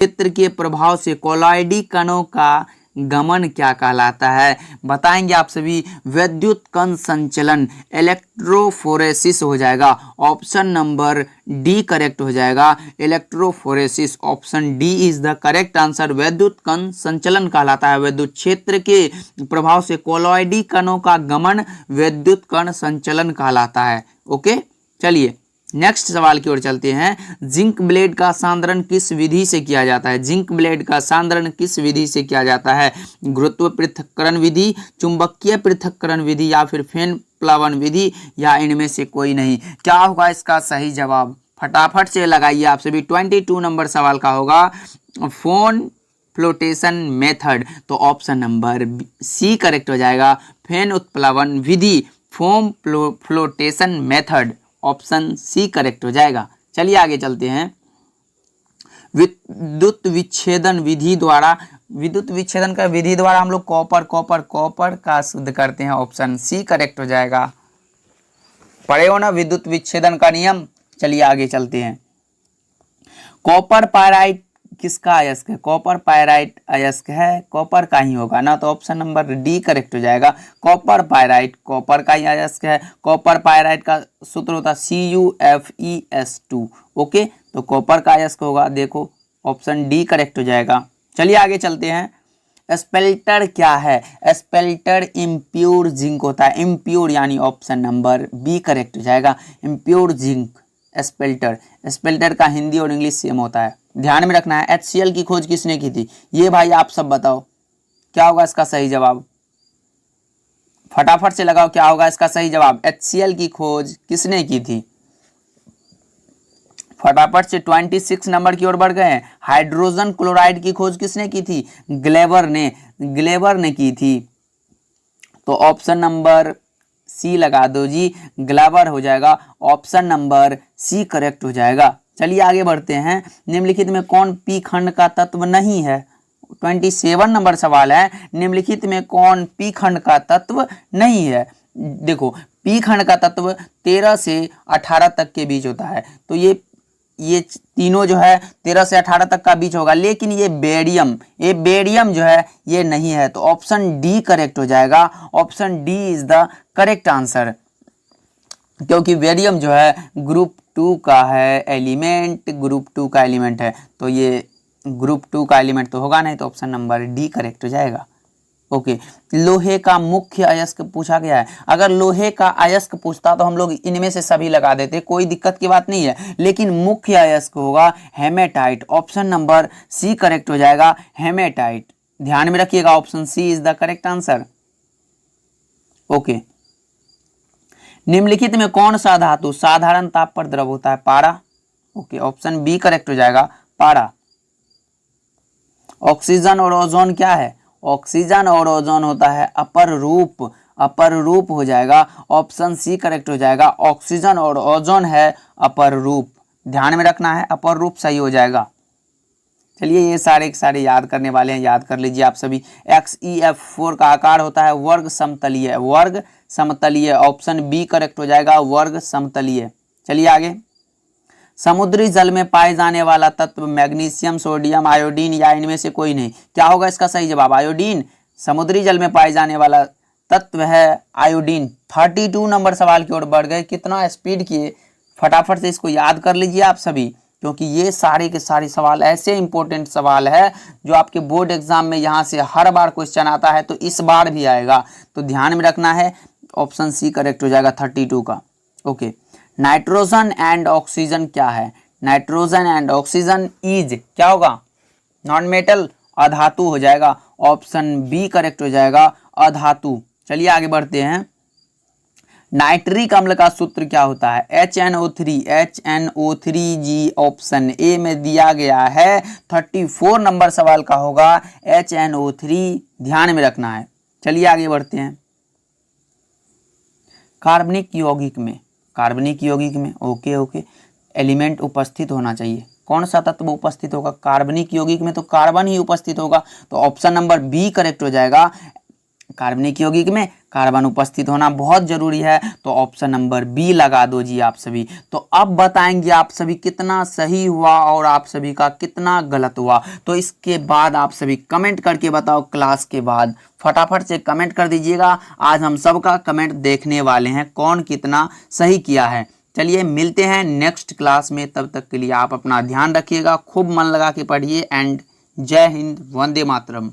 क्षेत्र के प्रभाव से कोलॉइडी कणों का गमन क्या कहलाता है? बताएंगे आप सभी। विद्युत कण संचलन, इलेक्ट्रोफोरेसिस हो जाएगा। ऑप्शन नंबर डी करेक्ट हो जाएगा, electrophoresis. Option D is the correct answer. विद्युत कण संचलन कहलाता है। विद्युत क्षेत्र के प्रभाव से कोलॉइडी कणों का गमन विद्युत कण संचलन कहलाता है। ओके, चलिए नेक्स्ट सवाल की ओर चलते हैं। जिंक ब्लेड का सांद्रण किस विधि से किया जाता है? जिंक ब्लेड का सांद्रण किस विधि से किया जाता है? गुरुत्व पृथक्करण विधि, चुंबकीय पृथक्करण विधि या फिर फेन प्लावन विधि, या इनमें से कोई नहीं? क्या होगा इसका सही जवाब? फटाफट से लगाइए आप सभी। 22 नंबर सवाल का होगा फोन फ्लोटेशन मेथड। तो ऑप्शन नंबर सी करेक्ट हो जाएगा, फेन उत्प्लावन विधि, foam flotation method. Option C correct हो जाएगा। चलिए आगे चलते हैं। विद्युत विच्छेदन विधि द्वारा, विद्युत विच्छेदन का विधि द्वारा हम लोग कॉपर का शुद्ध करते हैं। ऑप्शन सी करेक्ट हो जाएगा। पढ़े हो ना विद्युत विच्छेदन का नियम। चलिए आगे चलते हैं। कॉपर पायराइट किसका अयस्क है? कॉपर पायराइट अयस्क है, कॉपर का ही होगा ना, तो ऑप्शन नंबर डी करेक्ट हो जाएगा। कॉपर पायराइट कॉपर का ही अयस्क है। कॉपर पायराइट का सूत्र होता है CuFeS2। ओके, तो कॉपर का अयस्क होगा। देखो ऑप्शन डी करेक्ट हो जाएगा। चलिए आगे चलते हैं। स्पेल्टर क्या है? स्पेल्टर इम्प्योर जिंक होता है। इम्प्योर यानी ऑप्शन नंबर बी करेक्ट हो जाएगा, इम्प्योर जिंक स्पेल्टर। स्पेल्टर का हिंदी और इंग्लिश सेम होता है, ध्यान में रखना है। HCl की खोज किसने की थी? ये भाई आप सब बताओ क्या होगा इसका सही जवाब? फटाफट से लगाओ क्या होगा इसका सही जवाब? HCl की खोज किसने की थी? फटाफट से 26 नंबर की ओर बढ़ गए हैं। हाइड्रोजन क्लोराइड की खोज किसने की थी? ग्लेबर ने की थी। तो ऑप्शन नंबर सी लगा दो जी, ग्लेबर हो जाएगा। ऑप्शन नंबर सी करेक्ट हो जाएगा। चलिए आगे बढ़ते हैं। निम्नलिखित में कौन पी खंड का तत्व नहीं है? 27 नंबर सवाल है। निम्नलिखित में कौन पी खंड का तत्व नहीं है? देखो पी खंड का तत्व 13 से 18 तक के बीच होता है। तो ये तीनों जो है 13 से 18 तक का बीच होगा, लेकिन ये बेरियम जो है ये नहीं है। तो ऑप्शन डी करेक्ट हो जाएगा। Option D is the correct answer, क्योंकि बेरियम जो है ग्रुप 2 का है एलिमेंट, ग्रुप 2 का एलिमेंट है। तो ये ग्रुप 2 का एलिमेंट तो होगा नहीं, तो ऑप्शन नंबर डी करेक्ट हो जाएगा। ओके, लोहे का मुख्य अयस्क पूछा गया है। अगर लोहे का अयस्क पूछता तो हम लोग इनमें से सभी लगा देते, कोई दिक्कत की बात नहीं है, लेकिन मुख्य अयस्क होगा haematite. Option number C correct हो जाएगा, हेमेटाइट। ध्यान में रखिएगा, option C is the correct answer. Okay, निम्नलिखित में कौन सा धातु साधारण ताप पर द्रव होता है? पारा। ओके, ऑप्शन बी करेक्ट हो जाएगा, पारा। ऑक्सीजन और ओजोन क्या है? ऑक्सीजन और ओजोन होता है अपर रूप हो जाएगा। ऑप्शन सी करेक्ट हो जाएगा। ऑक्सीजन और ओजोन है अपर रूप, ध्यान में रखना है, अपर रूप सही हो जाएगा। चलिए ये सारे याद करने वाले हैं, याद कर लीजिए आप सभी। XeF4 का आकार होता है वर्ग समतलीय। ऑप्शन बी करेक्ट हो जाएगा, वर्ग समतलीय। चलिए आगे। समुद्री जल में पाए जाने वाला तत्व मैग्नीशियम, सोडियम, आयोडीन या इनमें से कोई नहीं? क्या होगा इसका सही जवाब? आयोडीन। समुद्री जल में पाए जाने वाला तत्व है आयोडीन। 32 नंबर सवाल की ओर बढ़ गए। कितना स्पीड किए, फटाफट से इसको याद कर लीजिए आप सभी, क्योंकि ये सारे के सारे सवाल ऐसे इंपॉर्टेंट सवाल है जो आपके बोर्ड एग्जाम में यहाँ से हर बार क्वेश्चन आता है, तो इस बार भी आएगा, तो ध्यान में रखना है। ऑप्शन सी करेक्ट हो जाएगा 32 का। ओके, नाइट्रोजन एंड ऑक्सीजन क्या है? नाइट्रोजन एंड ऑक्सीजन इज क्या होगा? नॉन मेटल, अधातु हो जाएगा। ऑप्शन बी करेक्ट हो जाएगा, अधातु। चलिए आगे बढ़ते हैं। नाइट्रिक अम्ल का सूत्र क्या होता है? HNO3 ji. ऑप्शन ए में दिया गया है। 34 नंबर सवाल का होगा HNO3, ध्यान में रखना है। चलिए आगे बढ़ते हैं। कार्बनिक यौगिक में ओके एलिमेंट उपस्थित होना चाहिए। कौन सा तत्व उपस्थित होगा कार्बनिक यौगिक में? तो कार्बन ही उपस्थित होगा। तो ऑप्शन नंबर बी करेक्ट हो जाएगा, कार्बनिक यौगिक में कार्बन उपस्थित होना बहुत जरूरी है, तो ऑप्शन नंबर बी लगा दो जी आप सभी। तो अब बताएंगे आप सभी कितना सही हुआ और आप सभी का कितना गलत हुआ। तो इसके बाद आप सभी कमेंट करके बताओ, क्लास के बाद फटाफट से कमेंट कर दीजिएगा। आज हम सबका कमेंट देखने वाले हैं कौन कितना सही किया है। चलिए मिलते हैं नेक्स्ट क्लास में, तब तक के लिए आप अपना ध्यान रखिएगा, खूब मन लगा के पढ़िए एंड जय हिंद, वंदे मातरम।